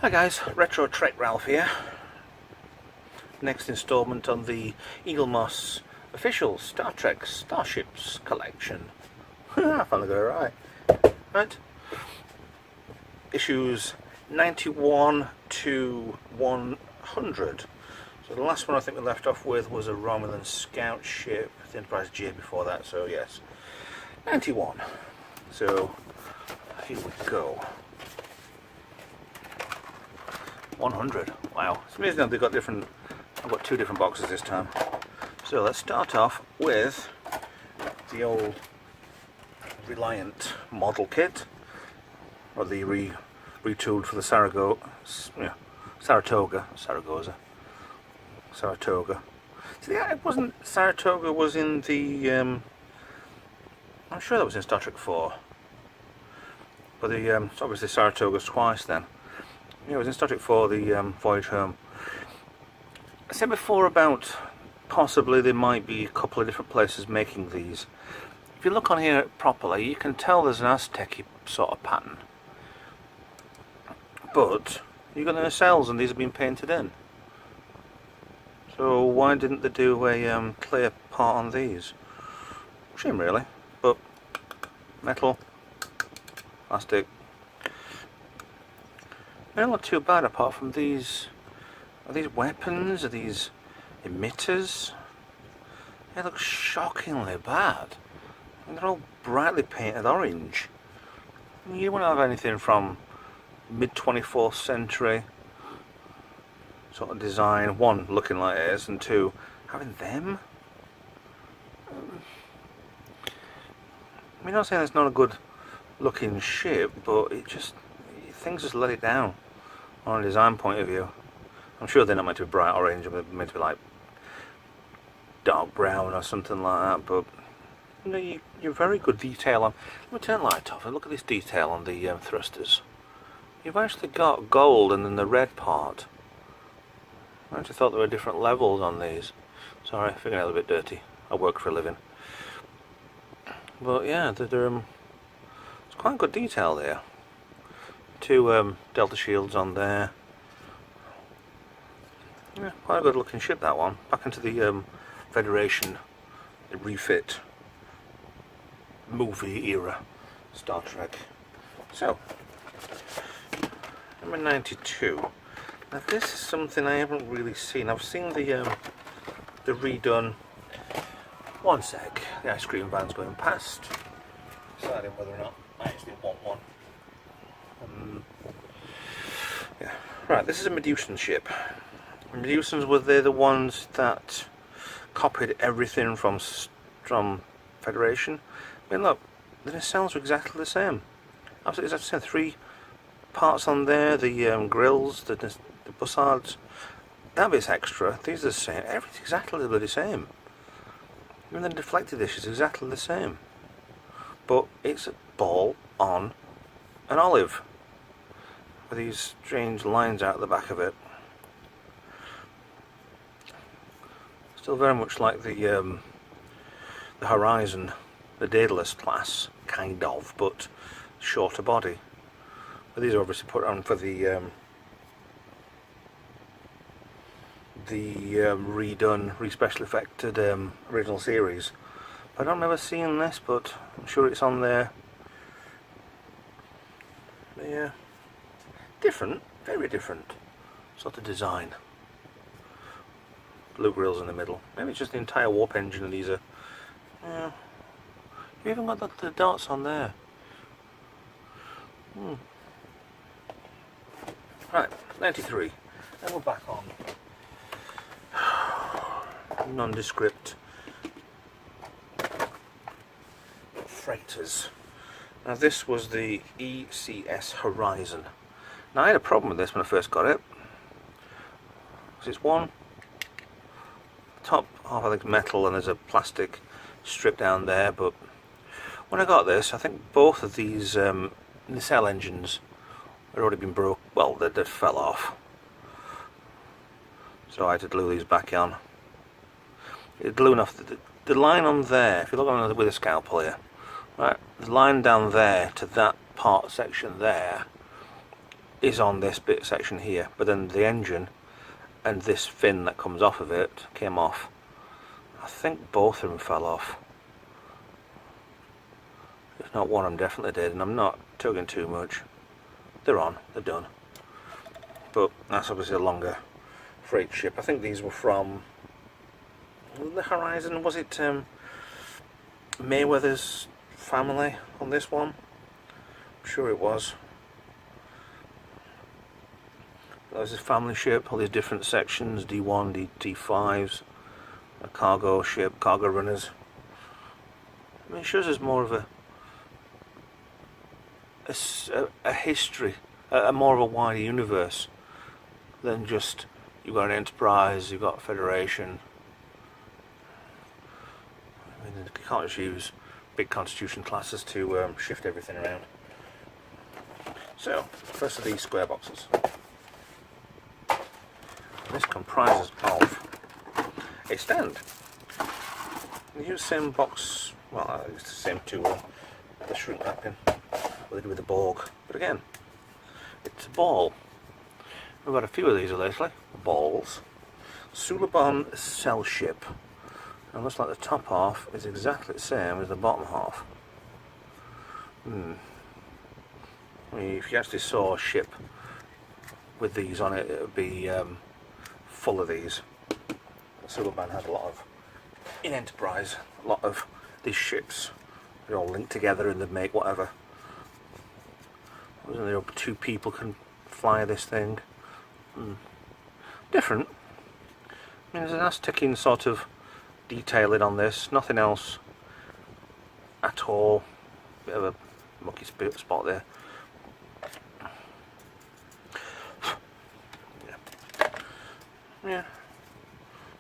Hi guys, Retro Trek Ralph here. Next instalment on the Eaglemoss official Star Trek Starships collection. I finally got it right. Right. Issues 91 to 100. So the last one I think we left off with was a Romulan scout ship, the Enterprise J before that, so yes. 91. So here we go. 100. Wow. It's amazing how they've got different. I've got two different boxes this time. So let's start off with the old Reliant model kit, or the retooled for the Saratoga. See, it wasn't. Saratoga was in the. I'm sure that was in Star Trek 4. But the it's obviously Saratoga's twice then. Yeah, it was in Star Trek 4, the Voyage Home. I said before about possibly there might be a couple of different places making these. If you look on here properly, you can tell there's an Aztec sort of pattern. But you've got the nacelles and these have been painted in. So why didn't they do a clear part on these? Shame really, but metal, plastic. They're not too bad apart from these. Are these weapons? Are these emitters? They look shockingly bad. And they're all brightly painted orange. You wouldn't have anything from mid-24th century sort of design. One, looking like it is, and two, having them. I'm not saying it's not a good looking ship, but things just let it down. On a design point of view, I'm sure they're not meant to be bright orange, they're meant to be like dark brown or something like that. But you know, you're very good detail on. Let me turn the light off and look at this detail on the thrusters. You've actually got gold and then the red part. I actually thought there were different levels on these. Sorry, I'm feeling a little bit dirty. I work for a living. But yeah, it's quite good detail there. Two Delta shields on there. Yeah, quite a good looking ship, that one. Back into the Federation, the refit movie era Star Trek. So, number 92. Now this is something I haven't really seen. I've seen the redone. One sec, the ice cream van's going past. Deciding whether or not I actually want one. Yeah. Right, this is a Medusan ship. Medusans were the ones that copied everything from Federation. I mean, look, the nacelles are exactly the same. Absolutely exactly the same. Three parts on there, the grills, the bussards. That bit's extra. These are the same. Everything's exactly the same. Even the deflected dish is exactly the same. But it's a ball on an olive with these strange lines out the back of it. Still very much like the Horizon, the Daedalus class, kind of, but shorter body. But these are obviously put on for the redone, re-special effected original series. I don't remember seeing this, but I'm sure it's on there. Yeah, different, very different sort of design. Blue grills in the middle. Maybe it's just the entire warp engine, and these are. Yeah, you even got the dots on there. Right, 93. Then we're back on nondescript freighters. Now this was the ECS Horizon. Now I had a problem with this when I first got it. Because it's one top half I think metal and there's a plastic strip down there, but when I got this I think both of these nacelle engines had already been broke. Well, they fell off. So I had to glue these back on. It gluing off the line on there, if you look on with a scalpel here, right, the line down there to that part section there is on this bit section here, but then the engine and this fin that comes off of it came off. I think both of them fell off. If not one of them definitely did, and I'm not tugging too much. They're on, they're done. But that's obviously a longer freight ship. I think these were from the Horizon. Was it Mayweather's family on this one? I'm sure it was. There's a family ship, all these different sections, D1, D5s, a cargo ship, cargo runners. I mean, it shows us more of a history, more of a wider universe than just you've got an Enterprise, you've got Federation. I mean, you can't just use big Constitution classes to shift everything around. So, first of these square boxes. This comprises of a stand. You use the same box, well, it's the same tool, the shrink wrapping, what they do with the Borg. But again, it's a ball. We've got a few of these lately, balls. Suliban cell ship. And it looks like the top half is exactly the same as the bottom half. I mean, if you actually saw a ship with these on it, it would be full of these. Suliban had a lot of, in Enterprise, a lot of these ships. They're all linked together and they make whatever. Wasn't there up 2 people can fly this thing? Different. I mean, there's an Aztecian sort of detailing on this, nothing else at all. Bit of a mucky spot there. Yeah,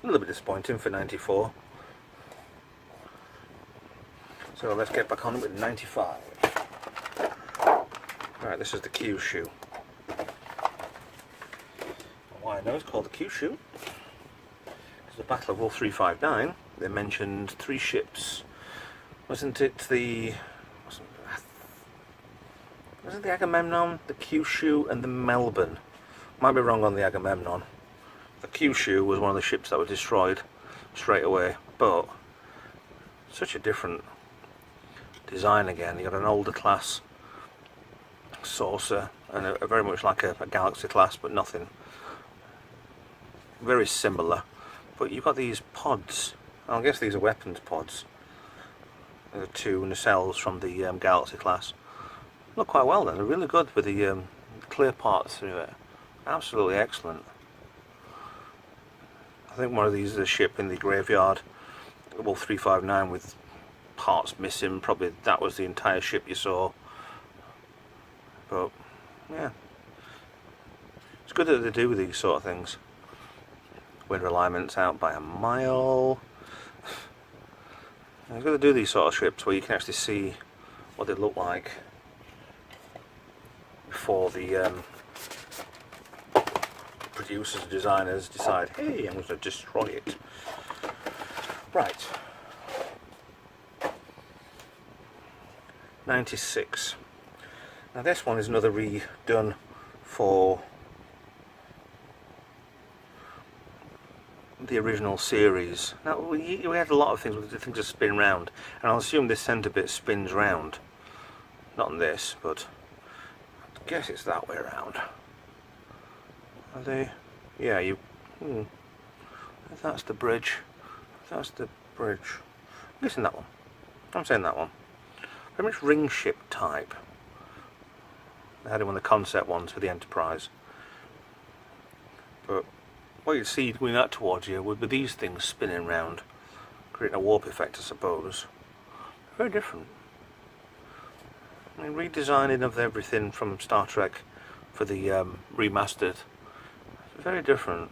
a little bit disappointing for 94. So let's get back on with 95. Right, this is the Q shoe. Why I know it's called the Q shoe? Because the Battle of Wolf 359, they mentioned 3 ships. Wasn't it the Agamemnon, the Q shoe, and the Melbourne? Might be wrong on the Agamemnon. The Kyushu was one of the ships that was destroyed straight away, but such a different design again. You got an older class saucer and a very much like a Galaxy class, but nothing very similar. But you've got these pods. I guess these are weapons pods. The 2 nacelles from the Galaxy class. Look quite well then. They're really good with the clear parts through it. Absolutely excellent. I think one of these is a ship in the graveyard, Wolf 359, with parts missing. Probably that was the entire ship you saw. But yeah, it's good that they do with these sort of things. Wind alignment's out by a mile. It's good to do these sort of ships where you can actually see what they look like before the producers and designers decide, hey, I'm going to destroy it. Right. 96. Now this one is another redone for the original series. Now we had a lot of things with things that spin round, and I'll assume this centre bit spins round. Not on this, but I guess it's that way around. Are they? Yeah, you. That's the bridge. That's the bridge. I'm guessing that one. I'm saying that one. Very much ring ship type. They had it one of the concept ones for the Enterprise. But what you'd see going that towards you would be these things spinning round, creating a warp effect, I suppose. Very different. I mean, redesigning of everything from Star Trek for the remastered. Very different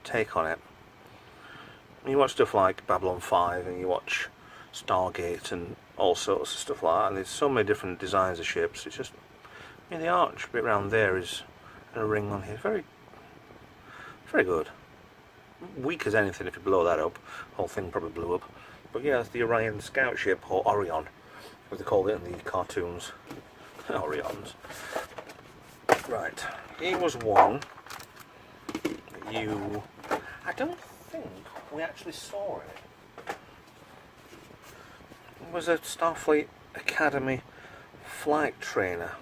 take on it. You watch stuff like Babylon 5 and you watch Stargate and all sorts of stuff like that, and there's so many different designs of ships. It's just, I mean, the arch bit around there is a ring on here. Very, very good. Weak as anything if you blow that up. The whole thing probably blew up. But yeah, it's the Orion scout ship, or Orion, as they called it in the cartoons. Orions. Right, here was one that I don't think we actually saw it. It was a Starfleet Academy flight trainer.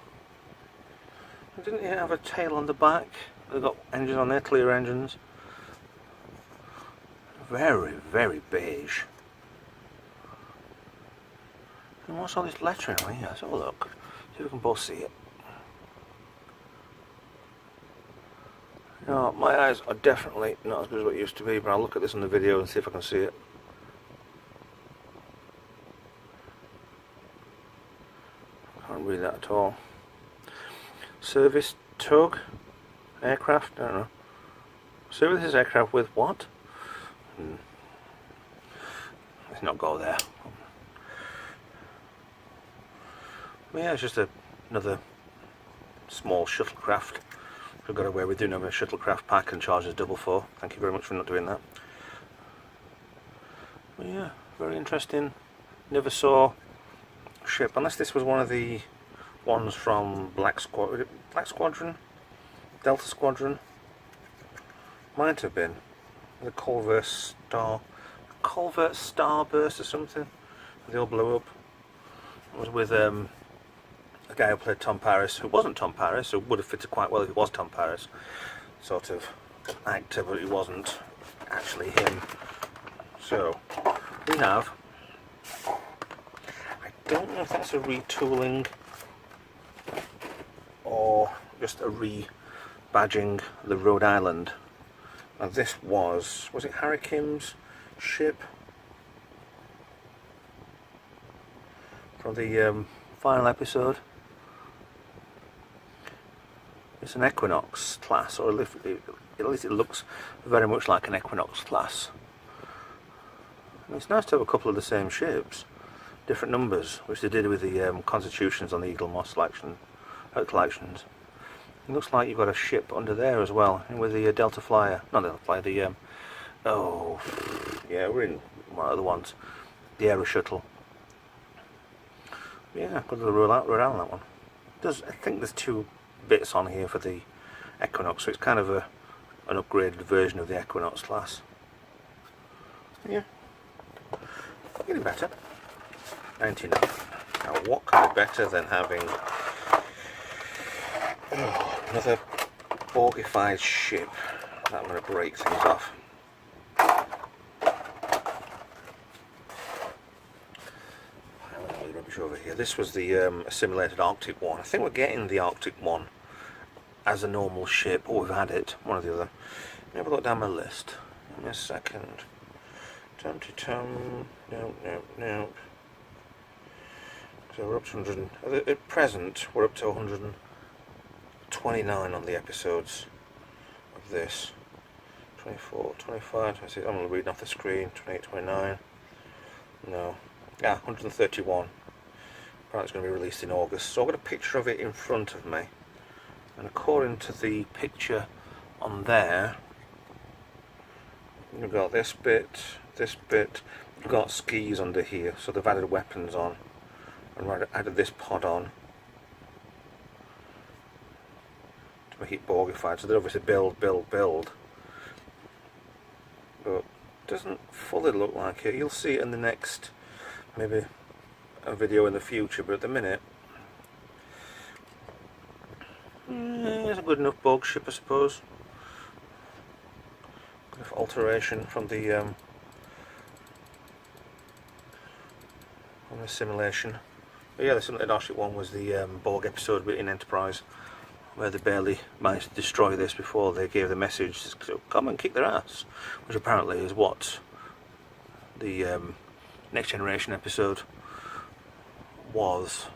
Didn't it have a tail on the back? They've got engines on there, clear engines. Very, very beige. And what's all this lettering on here? Let's have a look. See if we can both see it. No, my eyes are definitely not as good as what it used to be, but I'll look at this on the video and see if I can see it. Can't read that at all. Service tug aircraft, I don't know. Services aircraft with what? Let's not go there. But yeah, it's just another small shuttlecraft. We've got away with doing a shuttlecraft pack and charge us double for. Thank you very much for not doing that. But yeah, very interesting. Never saw a ship, unless this was one of the ones from Black Squadron? Delta Squadron? Might have been. The Culver Starburst or something. They all blew up. It was with a guy who played Tom Paris, who wasn't Tom Paris, who would have fitted quite well if it was Tom Paris. Sort of actor, but he wasn't actually him. So, we have, I don't know if that's a retooling or just a rebadging the Rhode Island. And this was it Harry Kim's ship from the final episode? It's an Equinox class, or at least it looks very much like an Equinox class. And it's nice to have a couple of the same ships, different numbers, which they did with the Constitutions on the Eaglemoss collections. It looks like you've got a ship under there as well, with the Delta Flyer. Not Delta Flyer, the oh yeah, we're in one of the ones, the Aero Shuttle. Yeah, got to roll out that one. I think there's two bits on here for the Equinox, so it's kind of an upgraded version of the Equinox class. Yeah, getting better. 99. Now, what could be better than having another Borgified ship? I'm going to break things off. Rubbish over here. This was the simulated Arctic one. I think we're getting the Arctic one as a normal ship, or we've had it, one or the other. Let me have a look down my list. Give me a second. No. So we're up to 100. At present, we're up to 129 on the episodes of this. 24, 25, 26. I'm reading off the screen. 28, 29. No. Yeah, 131. Apparently it's going to be released in August. So I've got a picture of it in front of me. And according to the picture on there, you've got this bit, you've got skis under here, so they've added weapons on, and added this pod on to make it Borgified, so they obviously build, but it doesn't fully look like it. You'll see it in the next, maybe a video in the future, but at the minute, it's a good enough Borg ship, I suppose. Good enough alteration from the simulation. But yeah, the simulated Starship one was the Borg episode in Enterprise, where they barely managed to destroy this before they gave the message to come and kick their ass, which apparently is what the Next Generation episode was,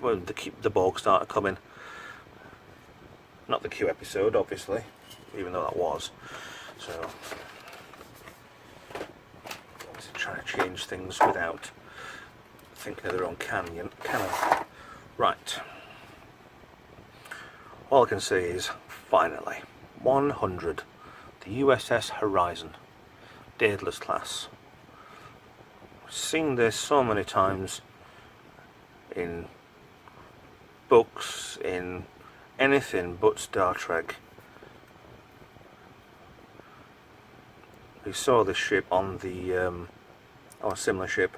when the Borg started coming. Not the Q episode, obviously, even though that was. So, obviously trying to change things without thinking of their own canon. Right. All I can say is, finally, 100. The USS Horizon. Daedalus class. I've seen this so many times in books, in anything but Star Trek. We saw this ship on the or a similar ship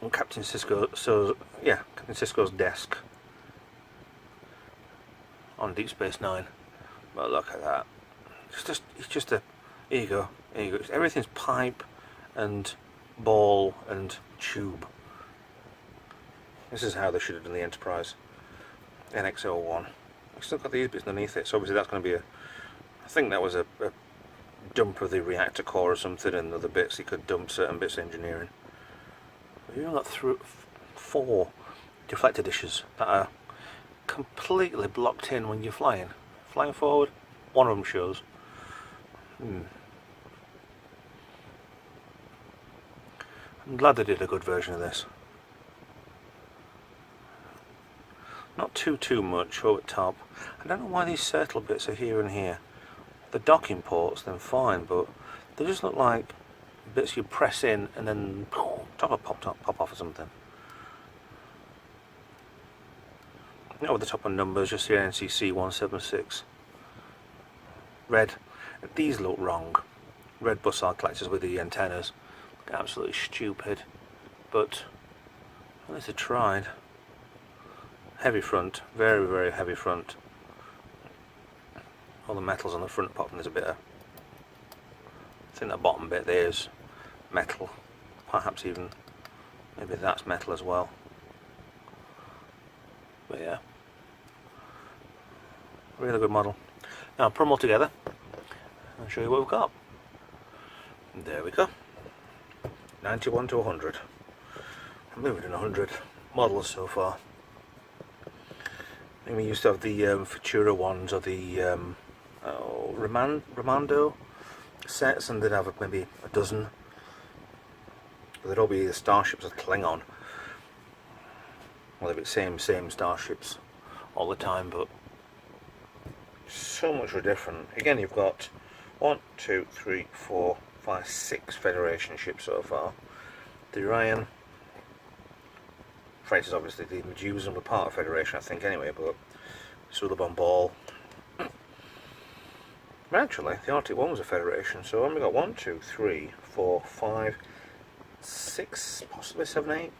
on Captain Sisko's desk on Deep Space Nine. But look at that. It's just a here you go. Everything's pipe and ball and tube. This is how they should have done the Enterprise. NX-01. We've still got these bits underneath it, so obviously that's going to be I think that was a dump of the reactor core or something, and other bits you could dump certain bits of engineering. We've even got 4 deflector dishes that are completely blocked in when you're flying. Flying forward, one of them shows. I'm glad they did a good version of this. Not too much over the top. I don't know why these circle bits are here and here. The docking ports, then fine, but they just look like bits you press in and then top will pop off or something. Over the top of numbers, just here NCC 176. Red. These look wrong. Red bussard collectors with the antennas. Look absolutely stupid. But at least they tried. Heavy front, very heavy front. All the metals on the front apart from there's a bit of, I think that bottom bit there is metal, perhaps even maybe that's metal as well. But yeah, really good model. Now put them all together and show you what we've got. There we go. 91 to 100. I believe we've done 100 models so far. And we used to have the Futura ones or the Romando sets, and they'd have maybe a dozen. But they'd all be the Starships or Klingon. Well, they'd be the same Starships all the time, but so much were different. Again, you've got 1, 2, 3, 4, 5, 6 Federation ships so far. The Orion. Freighters, obviously, the Medusa were part of Federation, I think, anyway, but Suliban Ball. But actually, the Arctic one was a Federation, so I've only got 1, 2, 3, 4, 5, 6, possibly 7,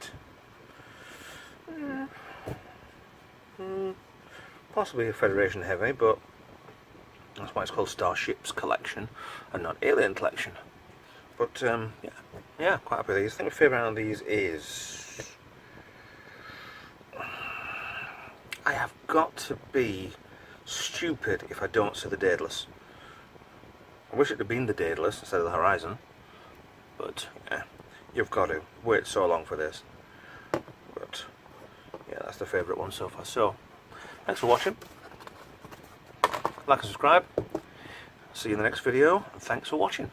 8. Possibly a Federation heavy, but that's why it's called Starships Collection and not Alien Collection. But yeah, quite happy with these. I think my favourite out of these is, I have got to be stupid if I don't say the Daedalus. I wish it had been the Daedalus instead of the Horizon, but yeah, you've got to wait so long for this. But yeah, that's the favourite one so far. So thanks for watching. Like and subscribe. See you in the next video, and thanks for watching.